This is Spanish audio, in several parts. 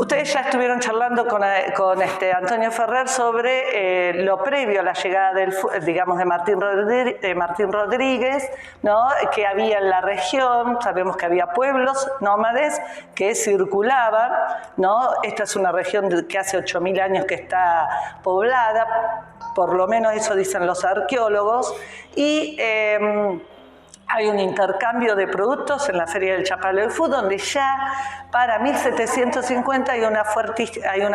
Ustedes ya estuvieron charlando con Antonio Ferrer sobre lo previo a la llegada de Martín Rodríguez, ¿no? Que había en la región. Sabemos que había pueblos nómades que circulaban, ¿no? Esta es una región que hace 8.000 años que está poblada, por lo menos eso dicen los arqueólogos, y hay un intercambio de productos en la Feria del Chapaleufú, donde ya para 1750 hay una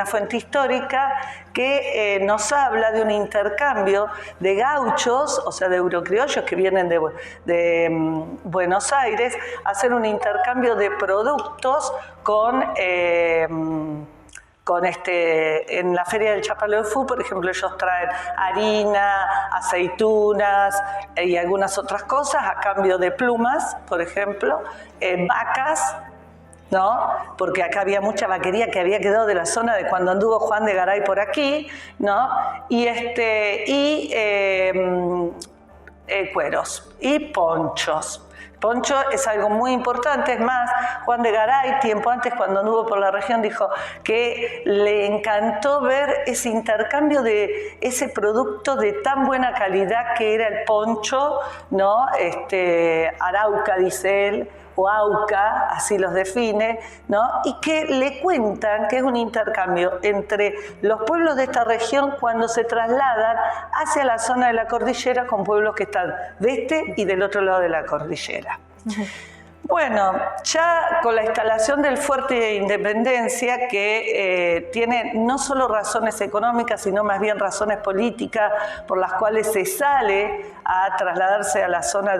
fuente histórica que nos habla de un intercambio de gauchos, o sea, de eurocriollos que vienen de Buenos Aires, a hacer un intercambio de productos en la Feria del Chapaleufú, por ejemplo, ellos traen harina, aceitunas y algunas otras cosas a cambio de plumas, por ejemplo, vacas, ¿no? Porque acá había mucha vaquería que había quedado de la zona de cuando anduvo Juan de Garay por aquí, ¿no? Y cueros y ponchos. Poncho es algo muy importante, es más, Juan de Garay, tiempo antes cuando anduvo por la región, dijo que le encantó ver ese intercambio de ese producto de tan buena calidad que era el poncho, ¿no? Arauca, dice él, o Auca, así los define, ¿no? Y que le cuentan que es un intercambio entre los pueblos de esta región cuando se trasladan hacia la zona de la cordillera con pueblos que están de este y del otro lado de la cordillera. Bueno, ya con la instalación del Fuerte de Independencia, que tiene no solo razones económicas, sino más bien razones políticas por las cuales se sale a trasladarse a la zona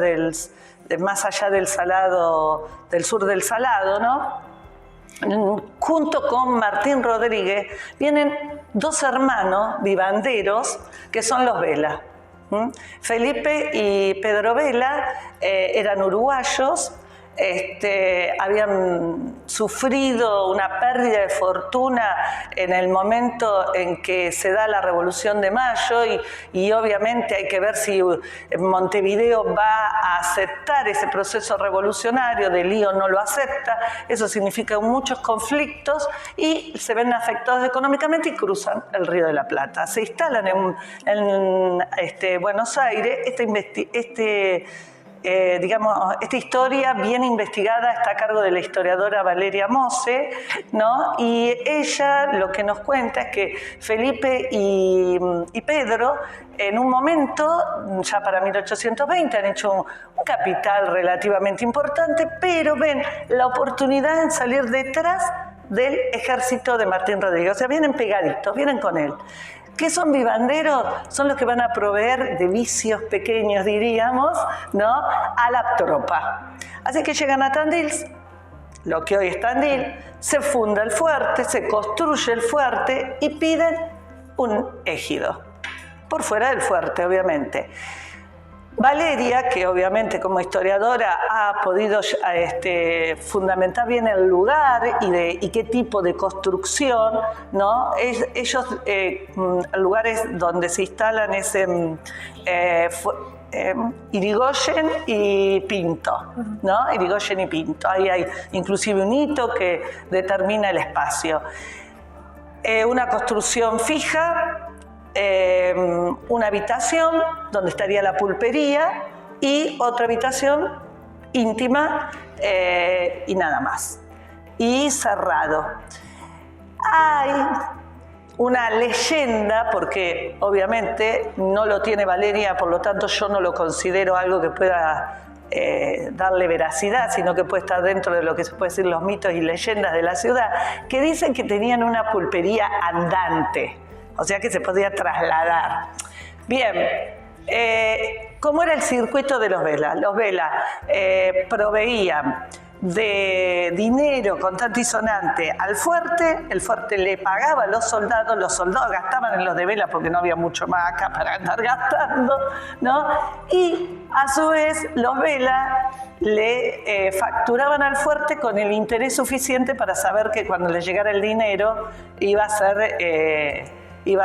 más allá del Salado, del sur del Salado, ¿no? Junto con Martín Rodríguez vienen dos hermanos vivanderos que son los Vela. Felipe y Pedro Vela eran uruguayos. Habían sufrido una pérdida de fortuna en el momento en que se da la Revolución de Mayo y obviamente hay que ver si Montevideo va a aceptar ese proceso revolucionario. De Lío no lo acepta, eso significa muchos conflictos y se ven afectados económicamente y cruzan el Río de la Plata. Se instalan en Buenos Aires. Esta historia bien investigada está a cargo de la historiadora Valeria Mose, ¿no? Y ella lo que nos cuenta es que Felipe y Pedro en un momento, ya para 1820, han hecho un capital relativamente importante, pero ven la oportunidad en salir detrás del ejército de Martín Rodríguez. O sea, vienen pegaditos, vienen con él. ¿Qué son vivanderos? Son los que van a proveer de vicios pequeños, diríamos, ¿no? A la tropa. Así que llegan a Tandil, lo que hoy es Tandil, se funda el fuerte, se construye el fuerte y piden un ejido. Por fuera del fuerte, obviamente. Valeria, que obviamente como historiadora ha podido fundamentar bien el lugar y qué tipo de construcción, ¿no? Ellos, lugares donde se instalan es Irigoyen y Pinto, ¿no? Irigoyen y Pinto. Ahí hay inclusive un hito que determina el espacio. Una construcción fija, una habitación donde estaría la pulpería y otra habitación íntima y nada más. Y cerrado. Hay una leyenda, porque obviamente no lo tiene Valeria, por lo tanto yo no lo considero algo que pueda darle veracidad, sino que puede estar dentro de lo que se puede decir los mitos y leyendas de la ciudad, que dicen que tenían una pulpería andante. O sea que se podía trasladar. Bien, ¿cómo era el circuito de los Vela? Los Vela proveían de dinero contante y sonante al fuerte, el fuerte le pagaba a los soldados gastaban en los de Vela porque no había mucho más acá para andar gastando, ¿no? Y a su vez los Vela le facturaban al fuerte con el interés suficiente para saber que cuando le llegara el dinero iba a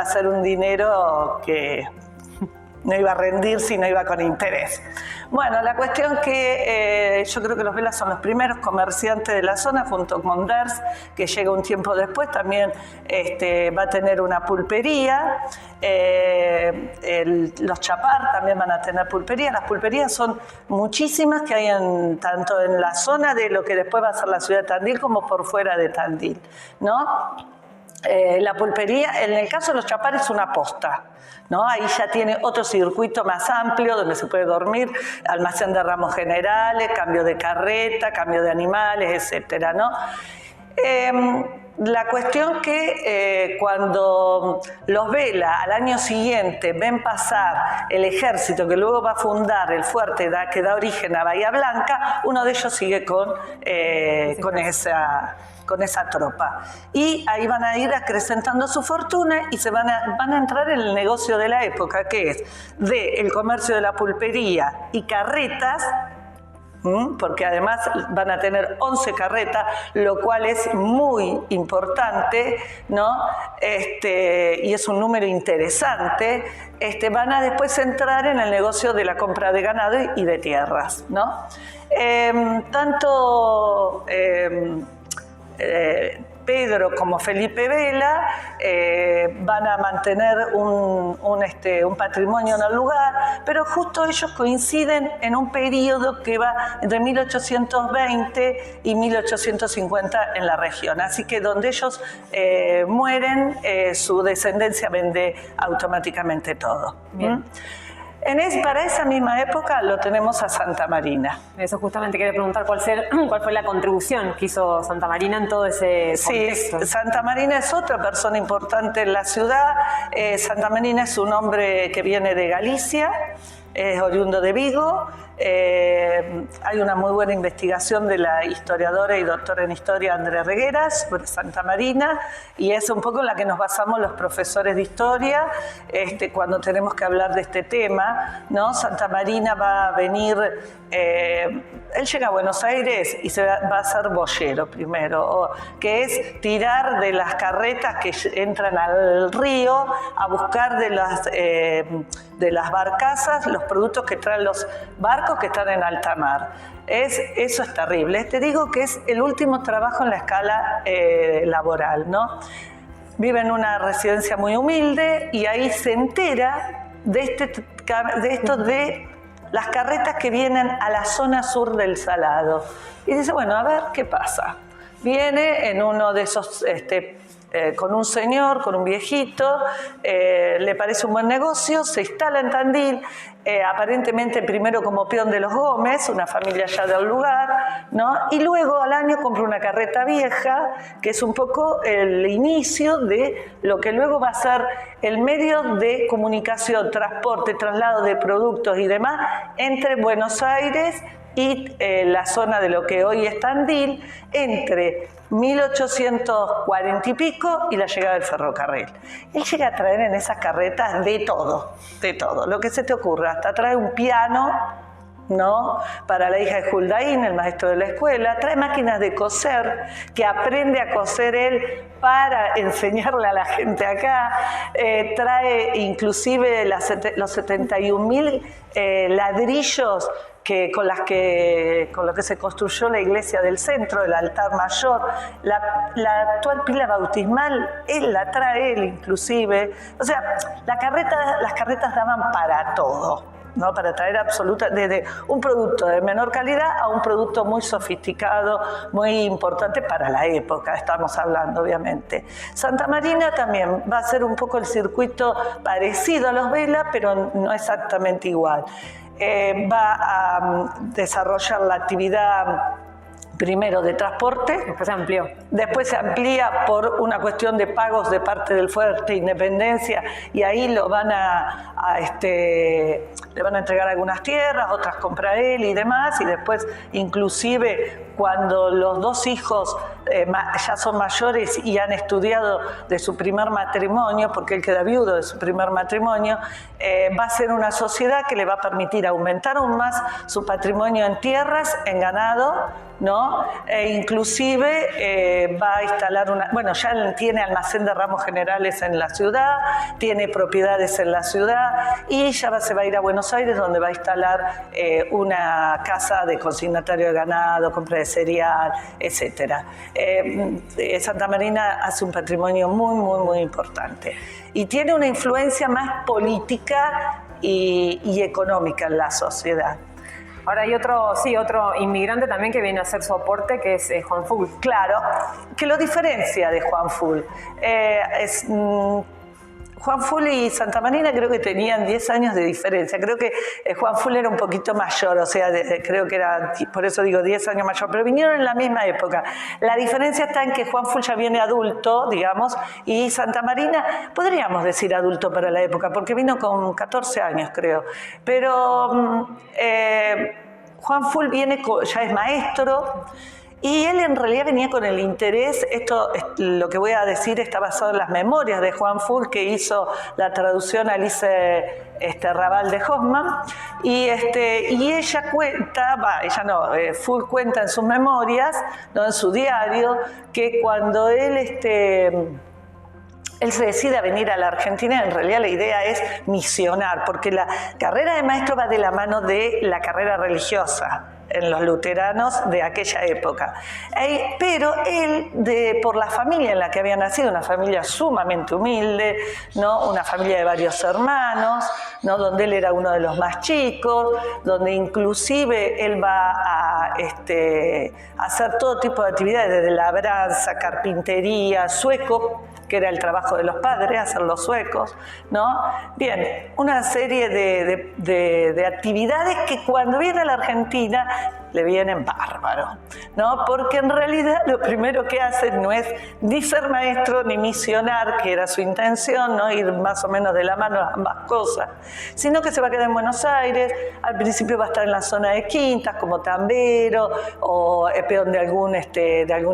ser un dinero que no iba a rendir si no iba con interés. Bueno, la cuestión que yo creo que los Velas son los primeros comerciantes de la zona, junto con Ders, que llega un tiempo después, también va a tener una pulpería. Los Chapar también van a tener pulpería. Las pulperías son muchísimas que hay tanto en la zona de lo que después va a ser la ciudad de Tandil como por fuera de Tandil, ¿no? La pulpería, en el caso de los Chapar, es una posta, ¿no? Ahí ya tiene otro circuito más amplio donde se puede dormir, almacén de ramos generales, cambio de carreta, cambio de animales, etcétera, ¿no? La cuestión que cuando los Vela al año siguiente ven pasar el ejército que luego va a fundar el fuerte que da origen a Bahía Blanca, uno de ellos sigue con esa tropa. Y ahí van a ir acrecentando su fortuna y se van a entrar en el negocio de la época, que es del comercio de la pulpería y carretas, porque además van a tener 11 carretas, lo cual es muy importante, ¿no? Y es un número interesante. Van a después entrar en el negocio de la compra de ganado y de tierras, ¿no? Pedro como Felipe Vela van a mantener un patrimonio en el lugar, pero justo ellos coinciden en un periodo que va entre 1820 y 1850 en la región. Así que donde ellos mueren, su descendencia vende automáticamente todo. Bien. Para esa misma época lo tenemos a Santa Marina. Eso justamente quería preguntar cuál fue la contribución que hizo Santa Marina en todo ese contexto. Sí, Santa Marina es otra persona importante en la ciudad. Santa Marina es un hombre que viene de Galicia, es oriundo de Vigo. Hay una muy buena investigación de la historiadora y doctora en historia Andrea Regueras sobre Santa Marina, y es un poco en la que nos basamos los profesores de historia cuando tenemos que hablar de este tema, ¿no? Santa Marina va a venir, él llega a Buenos Aires y va a ser boyero primero, que es tirar de las carretas que entran al río a buscar de las barcazas los productos que traen los barcos que están en alta mar. Eso es terrible. Te digo que es el último trabajo en la escala laboral, ¿no? Vive en una residencia muy humilde y ahí se entera de las carretas que vienen a la zona sur del Salado. Y dice, bueno, a ver qué pasa. Viene en uno de esos con un señor, con un viejito, le parece un buen negocio, se instala en Tandil, aparentemente primero como peón de los Gómez, una familia ya del lugar, ¿no? Y luego al año compra una carreta vieja, que es un poco el inicio de lo que luego va a ser el medio de comunicación, transporte, traslado de productos y demás entre Buenos Aires y la zona de lo que hoy es Tandil, entre 1840 y pico y la llegada del ferrocarril. Él llega a traer en esas carretas de todo, lo que se te ocurra. Hasta trae un piano, ¿no?, para la hija de Huldaín, el maestro de la escuela. Trae máquinas de coser, que aprende a coser él para enseñarle a la gente acá. Trae inclusive los 71.000 ladrillos con lo que se construyó la iglesia del centro, el altar mayor. La actual pila bautismal, la trae él inclusive. O sea, las carretas daban para todo, ¿no? Para traer desde un producto de menor calidad a un producto muy sofisticado, muy importante para la época, estamos hablando obviamente. Santa Marina también va a ser un poco el circuito parecido a los Vela, pero no exactamente igual. Va a desarrollar la actividad primero de transporte. Después se amplía por una cuestión de pagos de parte del Fuerte Independencia, y ahí le van a entregar algunas tierras, otras compra él y demás, y después inclusive cuando los dos hijos ya son mayores y han estudiado de su primer matrimonio, porque él queda viudo de su primer matrimonio, va a ser una sociedad que le va a permitir aumentar aún más su patrimonio en tierras, en ganado, ¿no? ¿no? E inclusive va a instalar ya tiene almacén de ramos generales en la ciudad, tiene propiedades en la ciudad y ya se va a ir a Buenos Aires, donde va a instalar una casa de consignatario de ganado, compra de cereal, etc. Santa Marina hace un patrimonio muy, muy, muy importante y tiene una influencia más política y económica en la sociedad. Ahora hay otro inmigrante también que viene a hacer su aporte, que es Juan Full. Claro, que lo diferencia de Juan Full. Juan Full y Santa Marina creo que tenían 10 años de diferencia. Creo que Juan Full era un poquito mayor, o sea, creo que era, por eso digo 10 años mayor, pero vinieron en la misma época. La diferencia está en que Juan Full ya viene adulto, digamos, y Santa Marina, podríamos decir adulto para la época, porque vino con 14 años, creo. Pero Juan Full ya es maestro. Y él en realidad venía con el interés, lo que voy a decir está basado en las memorias de Juan Full, que hizo la traducción Alice Raval de Hoffman, y ella cuenta, Full cuenta en sus memorias, no en su diario, que cuando él se decide a venir a la Argentina, en realidad la idea es misionar, porque la carrera de maestro va de la mano de la carrera religiosa en los luteranos de aquella época. Pero él, por la familia en la que había nacido, una familia sumamente humilde, ¿no? Una familia de varios hermanos, ¿no? Donde él era uno de los más chicos, donde inclusive él va a hacer todo tipo de actividades, desde labranza, carpintería, sueco, que era el trabajo de los padres, hacer los suecos, ¿no? Bien, una serie de actividades que cuando viene a la Argentina le vienen bárbaros, ¿no? Porque en realidad lo primero que hace no es ni ser maestro ni misionar, que era su intención, ¿no? Ir más o menos de la mano a ambas cosas, sino que se va a quedar en Buenos Aires. Al principio va a estar en la zona de Quintas, como tambero o peón de algún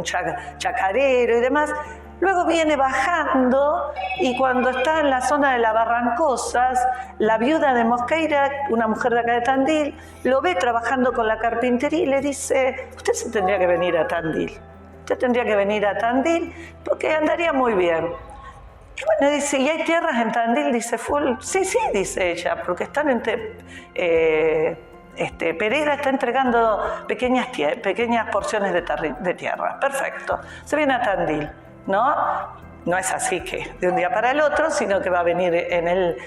chacarero y demás. Luego viene bajando y cuando está en la zona de las Barrancosas, la viuda de Mosqueira, una mujer de acá de Tandil, lo ve trabajando con la carpintería y le dice: usted se tendría que venir a Tandil. Usted tendría que venir a Tandil porque andaría muy bien. Y bueno, dice: ¿y hay tierras en Tandil? Dice Full. Sí, dice ella, porque están Pereira está entregando pequeñas porciones de tierra. Perfecto. Se viene a Tandil. No es así que de un día para el otro, sino que va a venir en él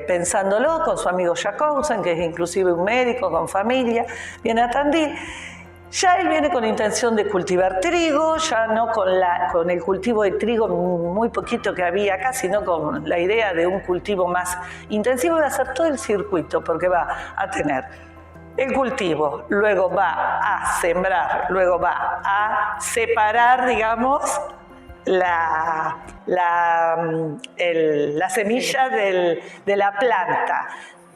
pensándolo con su amigo Jacobsen, que es inclusive un médico con familia, viene a Tandil. Ya él viene con intención de cultivar trigo, ya no con el cultivo de trigo muy poquito que había acá, sino con la idea de un cultivo más intensivo. Va a hacer todo el circuito, porque va a tener el cultivo, luego va a sembrar, luego va a separar, digamos, la semilla de la planta.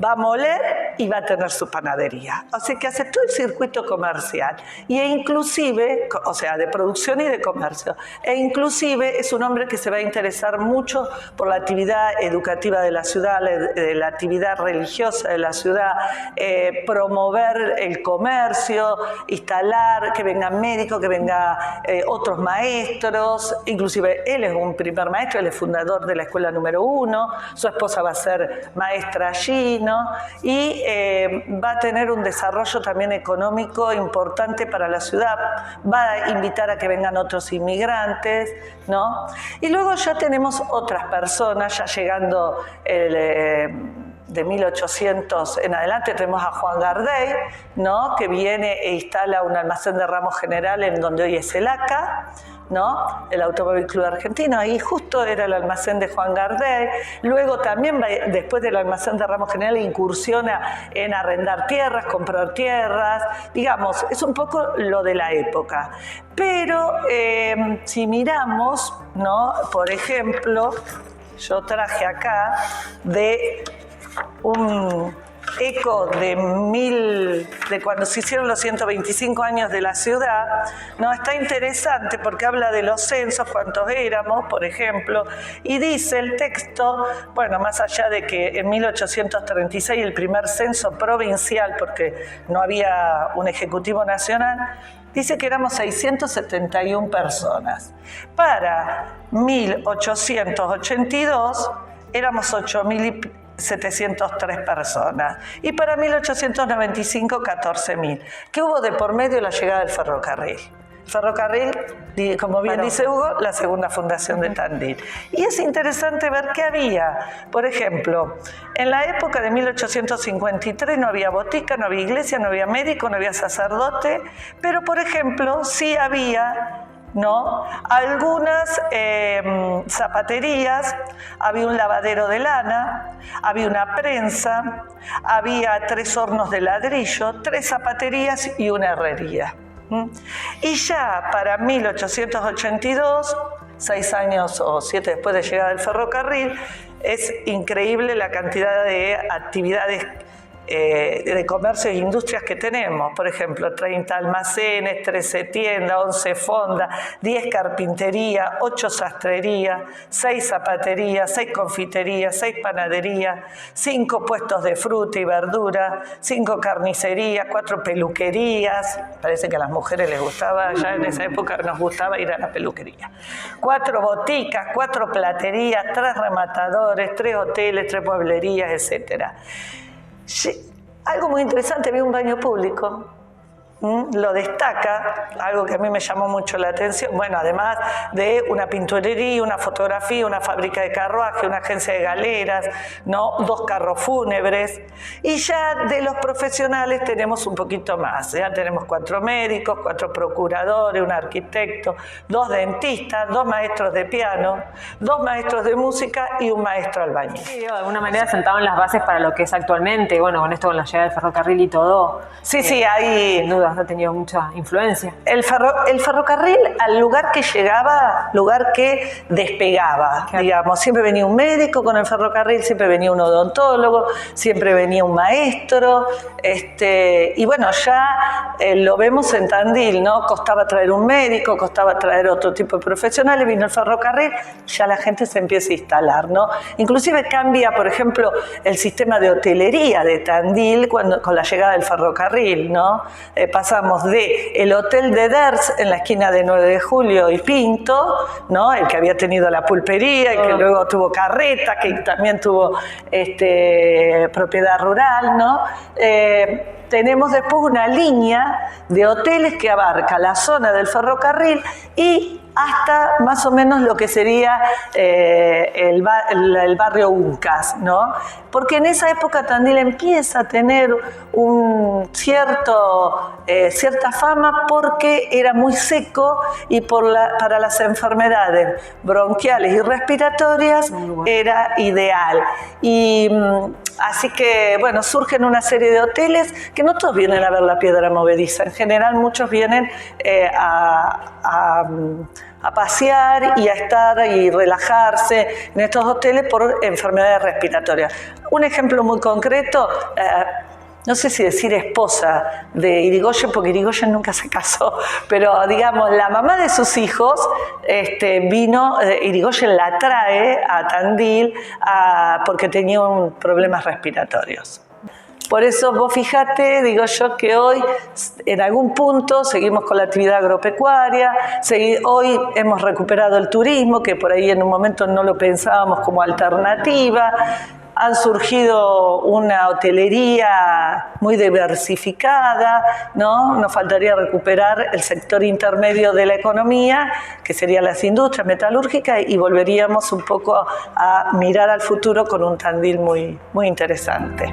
Va a moler y va a tener su panadería. O sea que hace todo el circuito comercial. E inclusive, o sea, de producción y de comercio. E inclusive es un hombre que se va a interesar mucho por la actividad educativa de la ciudad, la actividad religiosa de la ciudad, promover el comercio, instalar, que vengan médicos, que vengan otros maestros. Inclusive él es un primer maestro, él es fundador de la escuela número 1. Su esposa va a ser maestra allí, ¿no? Y va a tener un desarrollo también económico importante para la ciudad, va a invitar a que vengan otros inmigrantes, ¿no? Y luego ya tenemos otras personas, ya llegando de 1800 en adelante, tenemos a Juan Gardey, ¿no? Que viene e instala un almacén de ramos general en donde hoy es el ACA, ¿no? El Automóvil Club Argentino. Ahí justo era el almacén de Juan Gardey. Luego también, después del almacén de ramos general, incursiona en arrendar tierras, comprar tierras. Digamos, es un poco lo de la época. Pero si miramos, ¿no? Por ejemplo, yo traje acá de un eco de cuando se hicieron los 125 años de la ciudad, ¿no? Está interesante porque habla de los censos, cuántos éramos, por ejemplo, y dice el texto, bueno, más allá de que en 1836 el primer censo provincial, porque no había un ejecutivo nacional, dice que éramos 671 personas. Para 1882 éramos 8.703 personas. Y para 1895, 14.000. ¿Qué hubo de por medio? La llegada del ferrocarril. Ferrocarril, como bien dice Hugo, la segunda fundación de Tandil. Y es interesante ver qué había. Por ejemplo, en la época de 1853 no había botica, no había iglesia, no había médico, no había sacerdote, pero por ejemplo sí había, ¿no?, algunas zapaterías, había un lavadero de lana, había una prensa, había 3 hornos de ladrillo, 3 zapaterías y una herrería. Y ya para 1882, 6 años o 7 después de llegada del ferrocarril, es increíble la cantidad de actividades de comercio e industrias que tenemos. Por ejemplo, 30 almacenes, 13 tiendas, 11 fondas, 10 carpinterías, 8 sastrerías, 6 zapaterías, 6 confiterías, 6 panaderías, 5 puestos de fruta y verdura, 5 carnicerías, 4 peluquerías. Parece que a las mujeres les gustaba, ya en esa época nos gustaba ir a la peluquería. 4 boticas, 4 platerías, 3 rematadores, 3 hoteles, 3 mueblerías, etc. Algo muy interesante, había un baño público, lo destaca, algo que a mí me llamó mucho la atención, bueno, además de una pinturería, una fotografía, una fábrica de carruaje, una agencia de galeras, ¿no?, 2 carros fúnebres, y ya de los profesionales tenemos un poquito más, ya tenemos 4 médicos, 4 procuradores, un arquitecto, 2 dentistas, 2 maestros de piano, 2 maestros de música y un maestro albañil. Sí, de alguna manera sentaban las bases para lo que es actualmente, bueno, con esto, con la llegada del ferrocarril y todo. Sí, hay... Sin duda, ha tenido mucha influencia. El ferrocarril, al lugar que llegaba, lugar que despegaba, claro. Digamos, siempre venía un médico con el ferrocarril, siempre venía un odontólogo, siempre venía un maestro, y bueno, ya lo vemos en Tandil, ¿no? Costaba traer un médico, costaba traer otro tipo de profesionales, vino el ferrocarril, ya la gente se empieza a instalar, ¿no? Inclusive cambia, por ejemplo, el sistema de hotelería de Tandil con la llegada del ferrocarril, ¿no? Pasamos de el hotel de Ders en la esquina de 9 de Julio y Pinto, ¿no?, el que había tenido la pulpería y que luego tuvo carreta, que también tuvo propiedad rural, ¿no? Tenemos después una línea de hoteles que abarca la zona del ferrocarril y hasta más o menos lo que sería el barrio Uncas, ¿no? Porque en esa época Tandil empieza a tener cierta fama porque era muy seco y para las enfermedades bronquiales y respiratorias era ideal. Y así que, bueno, surgen una serie de hoteles que no todos vienen a ver la piedra movediza. En general, muchos vienen a pasear y a estar y relajarse en estos hoteles por enfermedades respiratorias. Un ejemplo muy concreto, no sé si decir esposa de Irigoyen, porque Irigoyen nunca se casó, pero digamos, la mamá de sus hijos vino, Irigoyen la trae a Tandil porque tenía problemas respiratorios. Por eso vos fijate, digo yo, que hoy en algún punto seguimos con la actividad agropecuaria, hoy hemos recuperado el turismo, que por ahí en un momento no lo pensábamos como alternativa. Han surgido una hotelería muy diversificada, ¿no? Nos faltaría recuperar el sector intermedio de la economía, que serían las industrias metalúrgicas, y volveríamos un poco a mirar al futuro con un Tandil muy, muy interesante.